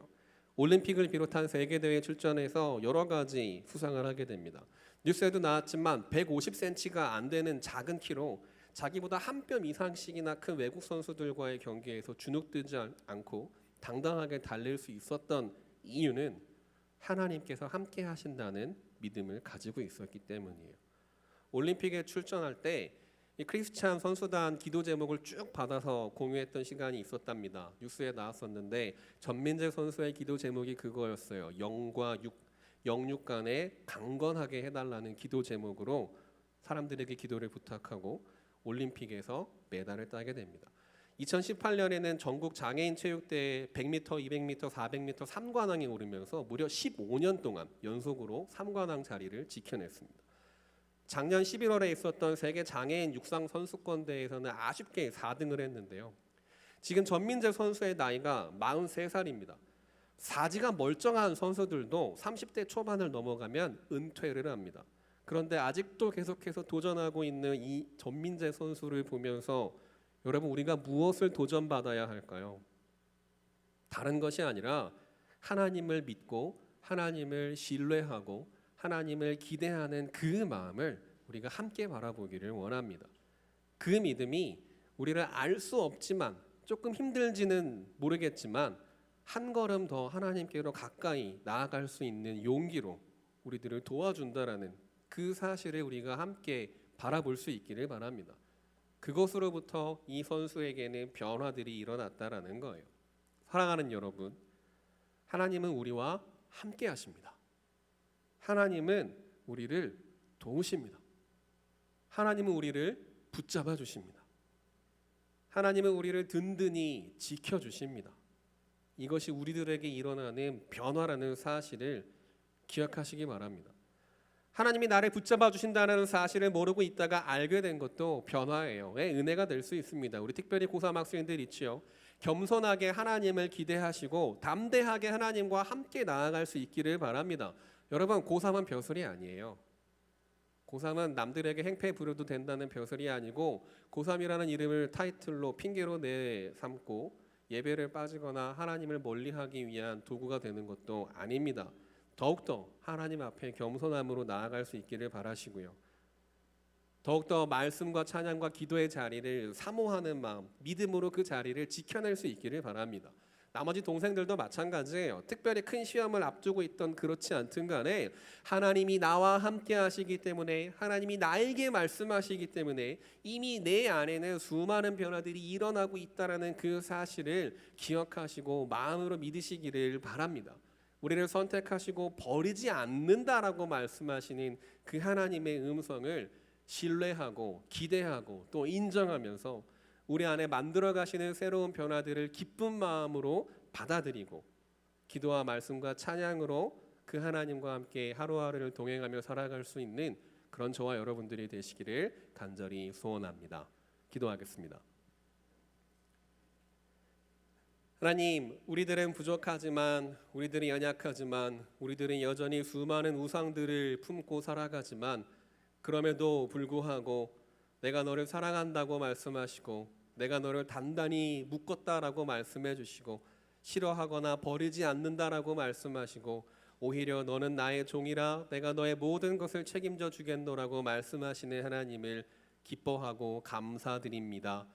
올림픽을 비롯한 세계대회에 출전해서 여러 가지 수상을 하게 됩니다. 뉴스에도 나왔지만 150cm가 안 되는 작은 키로 자기보다 한 뼘 이상씩이나 큰 외국 선수들과의 경기에서 주눅들지 않고 당당하게 달릴 수 있었던 이유는 하나님께서 함께 하신다는 믿음을 가지고 있었기 때문이에요. 올림픽에 출전할 때 이 크리스찬 선수단 기도 제목을 쭉 받아서 공유했던 시간이 있었답니다. 뉴스에 나왔었는데 전민재 선수의 기도 제목이 그거였어요. 영과 영육 간에 강건하게 해달라는 기도 제목으로 사람들에게 기도를 부탁하고 올림픽에서 메달을 따게 됩니다. 2018년에는 전국 장애인 체육대회 100m, 200m, 400m 3관왕에 오르면서 무려 15년 동안 연속으로 3관왕 자리를 지켜냈습니다. 작년 11월에 있었던 세계 장애인 육상 선수권 대회에서는 아쉽게 4등을 했는데요. 지금 전민재 선수의 나이가 43살입니다. 사지가 멀쩡한 선수들도 30대 초반을 넘어가면 은퇴를 합니다. 그런데 아직도 계속해서 도전하고 있는 이 전민재 선수를 보면서 여러분, 우리가 무엇을 도전받아야 할까요? 다른 것이 아니라 하나님을 믿고 하나님을 신뢰하고 하나님을 기대하는 그 마음을 우리가 함께 바라보기를 원합니다. 그 믿음이 우리를 알 수 없지만 조금 힘들지는 모르겠지만 한 걸음 더 하나님께로 가까이 나아갈 수 있는 용기로 우리들을 도와준다라는 그 사실을 우리가 함께 바라볼 수 있기를 바랍니다. 그것으로부터 이 선수에게는 변화들이 일어났다라는 거예요. 사랑하는 여러분, 하나님은 우리와 함께 하십니다. 하나님은 우리를 도우십니다. 하나님은 우리를 붙잡아 주십니다. 하나님은 우리를 든든히 지켜 주십니다. 이것이 우리들에게 일어나는 변화라는 사실을 기억하시기 바랍니다. 하나님이 나를 붙잡아 주신다는 사실을 모르고 있다가 알게 된 것도 변화예요. 은혜가 될 수 있습니다. 우리 특별히 고3 학생들 있지요. 겸손하게 하나님을 기대하시고 담대하게 하나님과 함께 나아갈 수 있기를 바랍니다. 여러분, 고3은 벼슬이 아니에요. 고3은 남들에게 행패 부려도 된다는 벼슬이 아니고 고3이라는 이름을 타이틀로 핑계로 내삼고 예배를 빠지거나 하나님을 멀리하기 위한 도구가 되는 것도 아닙니다. 더욱더 하나님 앞에 겸손함으로 나아갈 수 있기를 바라시고요. 더욱더 말씀과 찬양과 기도의 자리를 사모하는 마음, 믿음으로 그 자리를 지켜낼 수 있기를 바랍니다. 나머지 동생들도 마찬가지예요. 특별히 큰 시험을 앞두고 있던 그렇지 않든 간에 하나님이 나와 함께 하시기 때문에 하나님이 나에게 말씀하시기 때문에 이미 내 안에는 수많은 변화들이 일어나고 있다는 그 사실을 기억하시고 마음으로 믿으시기를 바랍니다. 우리를 선택하시고 버리지 않는다라고 말씀하시는 그 하나님의 음성을 신뢰하고 기대하고 또 인정하면서 우리 안에 만들어 가시는 새로운 변화들을 기쁜 마음으로 받아들이고 기도와 말씀과 찬양으로 그 하나님과 함께 하루하루를 동행하며 살아갈 수 있는 그런 저와 여러분들이 되시기를 간절히 소원합니다. 기도하겠습니다. 하나님, 우리들은 부족하지만 우리들은 연약하지만 우리들은 여전히 수많은 우상들을 품고 살아가지만 그럼에도 불구하고 내가 너를 사랑한다고 말씀하시고 내가 너를 단단히 묶었다라고 말씀해 주시고 싫어하거나 버리지 않는다라고 말씀하시고 오히려 너는 나의 종이라 내가 너의 모든 것을 책임져 주겠노라고 말씀하시는 하나님을 기뻐하고 감사드립니다.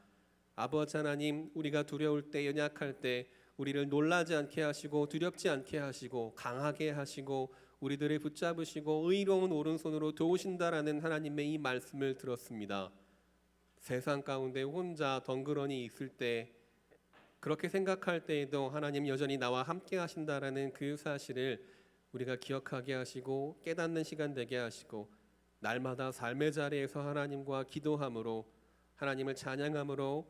아버지 하나님, 우리가 두려울 때 연약할 때 우리를 놀라지 않게 하시고 두렵지 않게 하시고 강하게 하시고 우리들을 붙잡으시고 의로운 오른손으로 도우신다라는 하나님의 이 말씀을 들었습니다. 세상 가운데 혼자 덩그러니 있을 때 그렇게 생각할 때에도 하나님 여전히 나와 함께 하신다라는 그 사실을 우리가 기억하게 하시고 깨닫는 시간 되게 하시고 날마다 삶의 자리에서 하나님과 기도함으로 하나님을 찬양함으로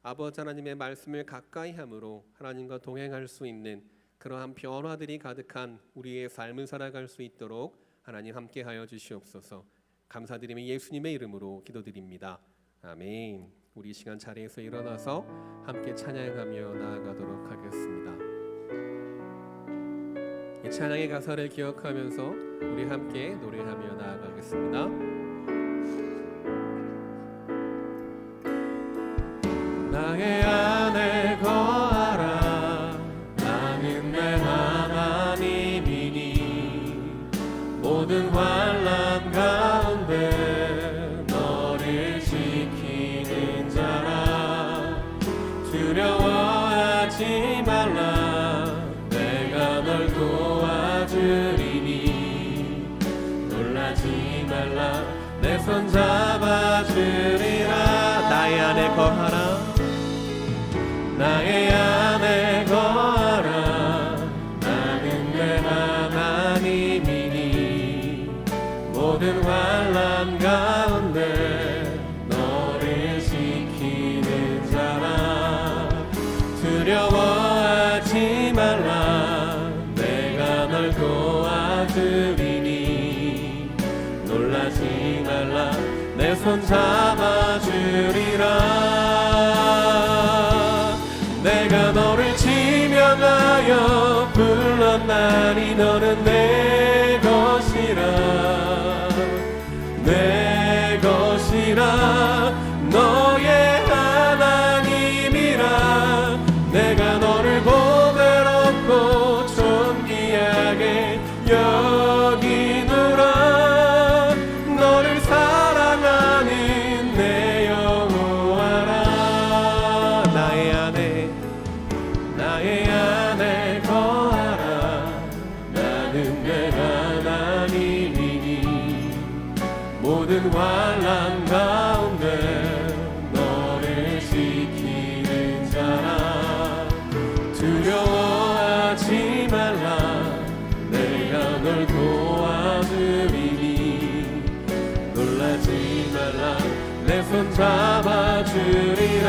아버지 하나님의 말씀을 가까이 함으로 하나님과 동행할 수 있는 그러한 변화들이 가득한 우리의 삶을 살아갈 수 있도록 하나님 함께하여 주시옵소서. 감사드리며 예수님의 이름으로 기도드립니다. 아멘. 우리 이 시간 자리에서 일어나서 함께 찬양하며 나아가도록 하겠습니다. 이 찬양의 가사를 기억하면서 우리 함께 노래하며 나아가겠습니다. 나의 안에 거하라. 나는 내 하나님이니 모든 환난 가운데 너를 지키는 자라. 두려워하지 말라. 내가 널 도와주리니 놀라지 말라. 내 손 잡아주리라. 나의 안에 거하라. 나의 안에 거하라. 나는 내 하나님이니 모든 환난 가운데 너를 지키는 자라. 두려워하지 말라. 내가 널 도와주리니 놀라지 말라. 내 손 잡아주리라. 내가 너를 지명하여 불렀나니 너는 내 것이라. 내 것이라. 너의 하나님이라. 내가 너를 보배롭고 존귀하게 여기노라. 너를 사랑하는 내 여호와라. 나의 안에 거하라. 나는 내 하나님이니 모든 환난 가운데 너를 지키는 자라. 두려워하지 말라. 내가 널 도와주리니 놀라지 말라. 내 손 잡아주리라.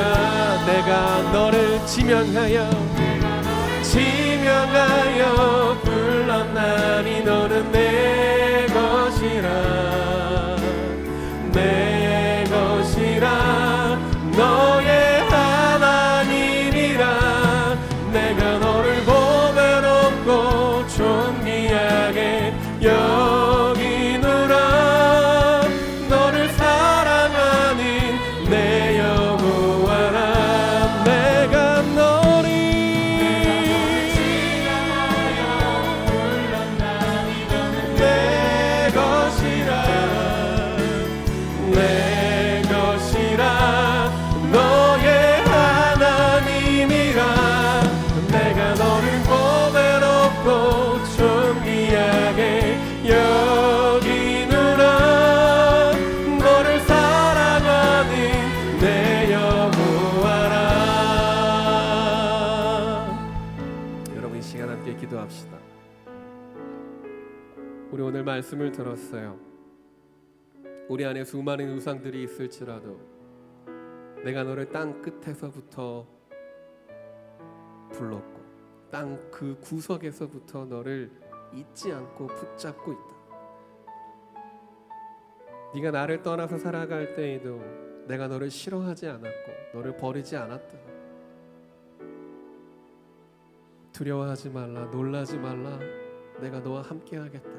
내가 너를 지명하여 불렀나니 너는 내 것이라. 내 것이라. 너의 하나님이라. 내가 너를 보배롭고 존귀하게 여기노라. 너를 사랑하는 내 여호와라. 내가 너를 내 것이라. 내 것이라. 너의 하나님이라. 내가 너를 보배롭고 존귀하게 여기노라. 너를 사랑하는 내 여호와라. 여러분 이 시간 함께 기도합시다. 우리 오늘 말씀을 들었어요. 우리 안에 수많은 우상들이 있을지라도 내가 너를 땅 끝에서부터 불렀고 땅 그 구석에서부터 너를 잊지 않고 붙잡고 있다. 네가 나를 떠나서 살아갈 때에도 내가 너를 싫어하지 않았고 너를 버리지 않았다. 두려워하지 말라. 놀라지 말라. 내가 너와 함께 하겠다.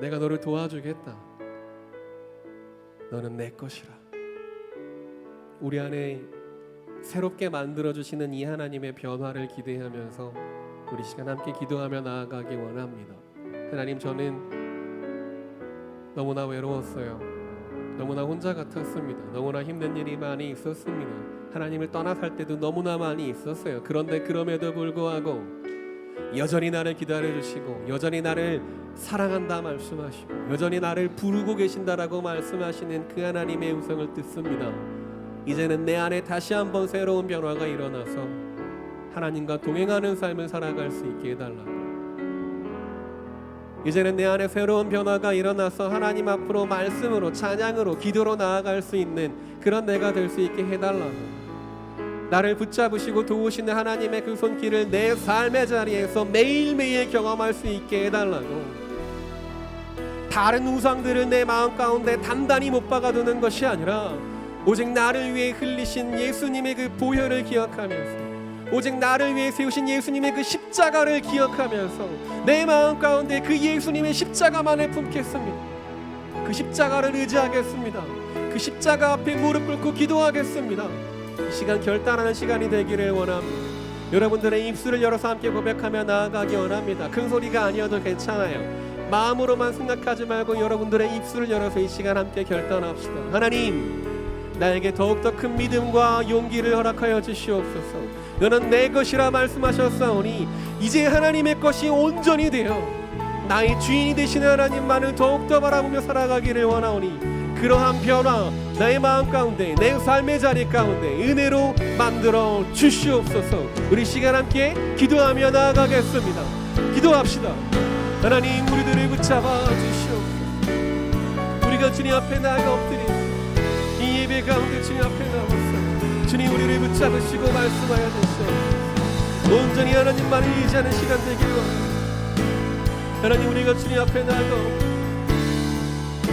내가 너를 도와주겠다. 너는 내 것이라. 우리 안에 새롭게 만들어주시는 이 하나님의 변화를 기대하면서 우리 시간 함께 기도하며 나아가기 원합니다. 하나님, 저는 너무나 외로웠어요. 너무나 혼자 같았습니다. 너무나 힘든 일이 많이 있었습니다. 하나님을 떠나 살 때도 너무나 많이 있었어요. 그런데 그럼에도 불구하고 여전히 나를 기다려주시고 여전히 나를 사랑한다 말씀하시고 여전히 나를 부르고 계신다라고 말씀하시는 그 하나님의 음성을 듣습니다. 이제는 내 안에 다시 한번 새로운 변화가 일어나서 하나님과 동행하는 삶을 살아갈 수 있게 해달라고. 이제는 내 안에 새로운 변화가 일어나서 하나님 앞으로 말씀으로 찬양으로 기도로 나아갈 수 있는 그런 내가 될 수 있게 해달라고. 나를 붙잡으시고 도우시는 하나님의 그 손길을 내 삶의 자리에서 매일매일 경험할 수 있게 해달라고. 다른 우상들을 내 마음 가운데 단단히 못 박아두는 것이 아니라 오직 나를 위해 흘리신 예수님의 그 보혈을 기억하면서, 오직 나를 위해 세우신 예수님의 그 십자가를 기억하면서 내 마음 가운데 그 예수님의 십자가만을 품겠습니다. 그 십자가를 의지하겠습니다. 그 십자가 앞에 무릎 꿇고 기도하겠습니다. 이 시간 결단하는 시간이 되기를 원합니다. 여러분들의 입술을 열어서 함께 고백하며 나아가기 원합니다. 큰 소리가 아니어도 괜찮아요. 마음으로만 생각하지 말고 여러분들의 입술을 열어서 이 시간 함께 결단합시다. 하나님, 나에게 더욱더 큰 믿음과 용기를 허락하여 주시옵소서. 너는 내 것이라 말씀하셨사오니 이제 하나님의 것이 온전히 되어 나의 주인이 되시는 하나님만을 더욱더 바라보며 살아가기를 원하오니 그러한 변화 나의 마음 가운데, 내 삶의 자리 가운데 은혜로 만들어 주시옵소서. 우리 시간 함께 기도하며 나아가겠습니다. 기도합시다. 하나님, 우리들을 붙잡아 주시옵소서. 우리가 주님 앞에 나아가 엎드립니다. 이 예배 가운데 주님 앞에 나와서 주님 우리를 붙잡으시고 말씀하여 주시옵소서. 온전히 하나님만을 의지하는 시간 되기를 원합니다. 하나님, 우리가 주님 앞에 나아가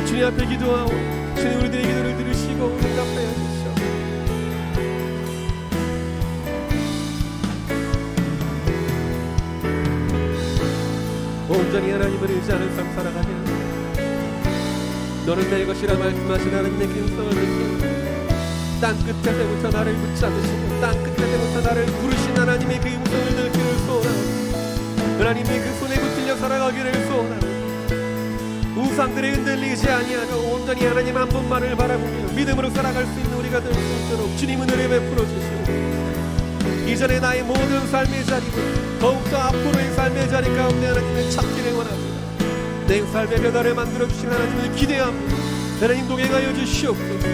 주님 앞에 기도하오. 주님 우리들의 기도를 들으시고 응답하여 주시옵소서. 온전히 하나님을 의지하는 삶 살아가게 하소서. 너는 내 것이라 말씀하신 하나님의 근성을 느끼고 땅 끝에서부터 나를 붙잡으시고 땅 끝에서부터 나를 부르신 하나님의 그 음성을 듣기를 소원하오니 하나님의 그 손에 붙들려 살아가기를 소원하오니 우상들에 흔들리지 아니하며 온전히 하나님 한 분만을 바라보며 믿음으로 살아갈 수 있는 우리가 될 수 있도록 주님 은혜를 베풀어 주시고 이전에 나의 모든 삶의 자리는 더욱더 앞으로의 삶의 자리 가운데 하나님을 찾기를 원합니다. 내 삶의 변화를 만들어 주신 하나님을 기대합니다. 하나님 동행하여 주시옵소서.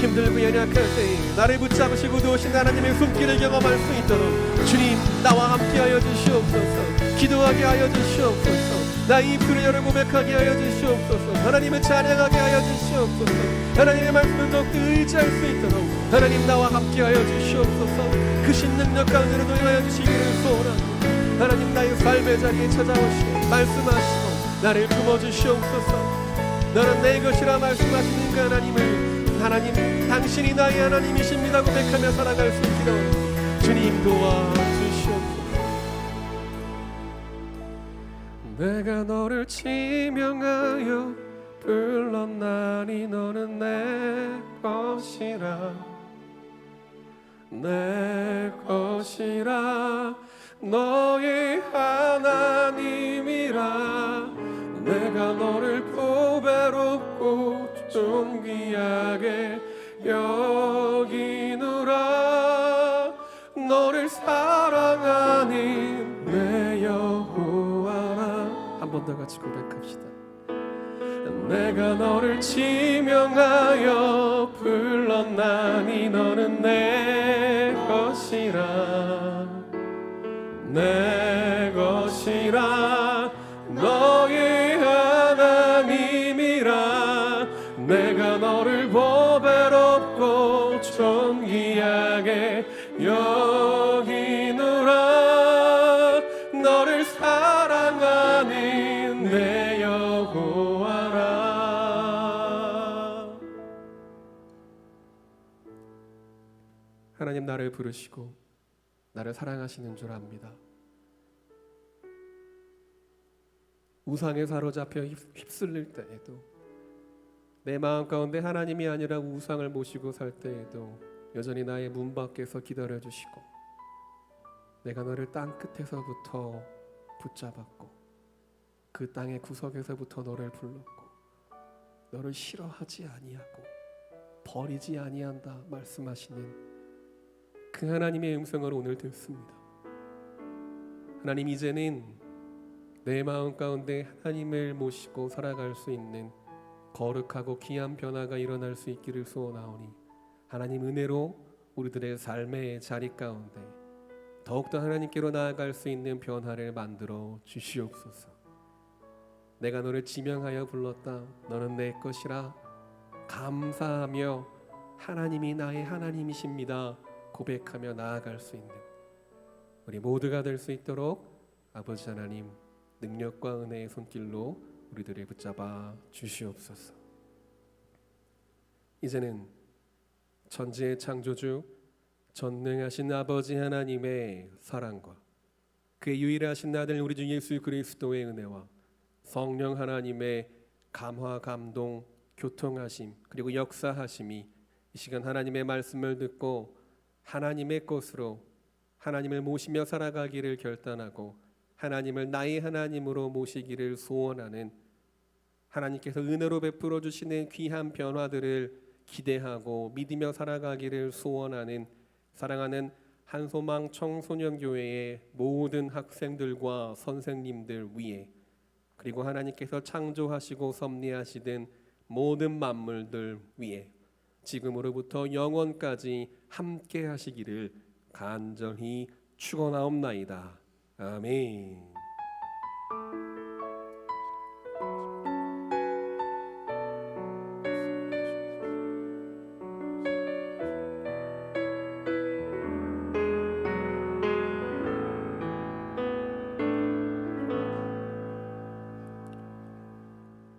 힘들고 연약할 때에 나를 붙잡으시고 도우신 하나님의 손길을 경험할 수 있도록 주님 나와 함께하여 주시옵소서. 기도하게 하여 주시옵소서. 나의 입술을 열어 고백하게 하여 주시옵소서. 하나님을 찬양하게 하여 주시옵소서. 하나님의 말씀을 더욱더 의지할 수 있도록 하나님 나와 함께하여 주시옵소서. 그 신능력 가운데로 도행하여 주시기를 소원합니다. 하나님 나의 삶의 자리에 찾아오시고 말씀하시고 나를 품어주시옵소서. 너는 내 것이라 말씀하시는 그 하나님 당신이 나의 하나님이십니다 고백하며 살아갈 수 있기를 주님 도와주시옵소서. 내가 너를 지명하여 불렀나니 너는 내 것이라 내 것이라 너의 하나님이라 내가 너를 보배롭고 존귀하게 여기노라 너를 사랑하는 내 여호와라. 한 번 더 같이 고백합시다. 내가 너를 지명하여 불렀나니 너는 내 것이라 내 것이라 너의 하나님이라 내가 너를 보배롭고 존귀하게 여기노라 너를 사랑하는 내 여호와라. 하나님 나를 부르시고 나를 사랑하시는 줄 압니다. 우상에 사로잡혀 휩쓸릴 때에도 내 마음 가운데 하나님이 아니라 우상을 모시고 살 때에도 여전히 나의 문 밖에서 기다려주시고 내가 너를 땅 끝에서부터 붙잡았고 그 땅의 구석에서부터 너를 불렀고 너를 싫어하지 아니하고 버리지 아니한다 말씀하시는 그 하나님의 음성을 오늘 듣습니다. 하나님 이제는 내 마음 가운데 하나님을 모시고 살아갈 수 있는 거룩하고 귀한 변화가 일어날 수 있기를 소원하오니 하나님 은혜로 우리들의 삶의 자리 가운데 더욱더 하나님께로 나아갈 수 있는 변화를 만들어 주시옵소서. 내가 너를 지명하여 불렀다. 너는 내 것이라 감사하며 하나님이 나의 하나님이십니다 고백하며 나아갈 수 있는 우리 모두가 될 수 있도록 아버지 하나님 능력과 은혜의 손길로 우리들을 붙잡아 주시옵소서. 이제는 천지의 창조주 전능하신 아버지 하나님의 사랑과 그의 유일하신 아들 우리 주 예수 그리스도의 은혜와 성령 하나님의 감화 감동 교통하심 그리고 역사하심이 이 시간 하나님의 말씀을 듣고 하나님의 것으로 하나님을 모시며 살아가기를 결단하고 하나님을 나의 하나님으로 모시기를 소원하는 하나님께서 은혜로 베풀어 주시는 귀한 변화들을 기대하고 믿으며 살아가기를 소원하는 사랑하는 한소망 청소년교회의 모든 학생들과 선생님들 위에 그리고 하나님께서 창조하시고 섭리하시던 모든 만물들 위에 지금으로부터 영원까지 함께 하시기를 간절히 축원하옵나이다. 아멘.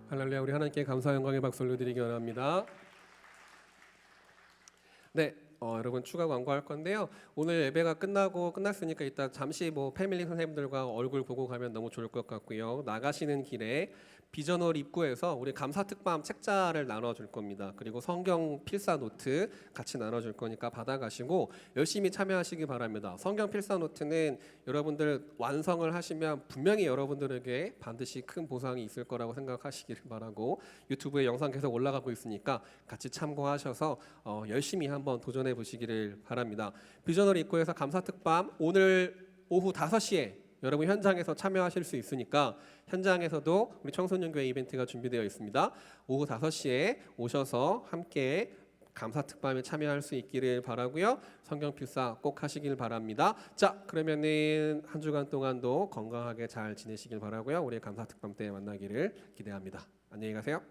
할렐루야. 우리 하나님께 감사 영광의 박수 올려드리기 원합니다. 네, 여러분 추가 광고할 건데요. 오늘 예배가 끝났으니까 이따 잠시 패밀리 선생님들과 얼굴 보고 가면 너무 좋을 것 같고요. 나가시는 길에 비전홀 입구에서 우리 감사특밤 책자를 나눠줄 겁니다. 그리고 성경 필사 노트 같이 나눠줄 거니까 받아가시고 열심히 참여하시기 바랍니다. 성경 필사 노트는 여러분들 완성을 하시면 분명히 여러분들에게 반드시 큰 보상이 있을 거라고 생각하시기를 바라고 유튜브에 영상 계속 올라가고 있으니까 같이 참고하셔서 열심히 한번 도전해 보시기를 바랍니다. 비전홀 입구에서 감사특밤 오늘 오후 5시에 여러분 현장에서 참여하실 수 있으니까 현장에서도 우리 청소년교회 이벤트가 준비되어 있습니다. 오후 5시에 오셔서 함께 감사특밤에 참여할 수 있기를 바라고요. 성경 필사 꼭 하시길 바랍니다. 자, 그러면은 한 주간 동안도 건강하게 잘 지내시길 바라고요. 우리 감사특밤 때 만나기를 기대합니다. 안녕히 가세요.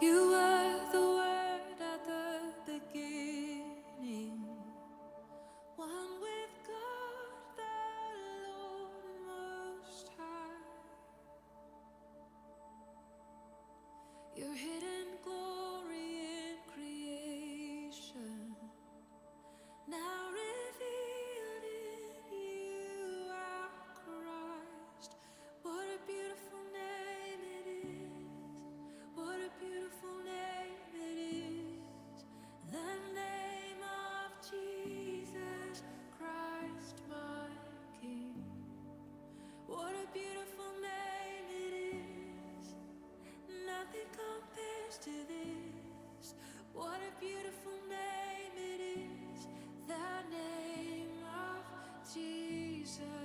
You were the word at the beginning, one with God the Lord Most High. Your hidden glory in creation, now revealed in you, our Christ. What a beautiful name it is. What a beautiful name it is, the name of Jesus Christ, my King. What a beautiful name it is, nothing compares to this. What a beautiful name it is, the name of Jesus.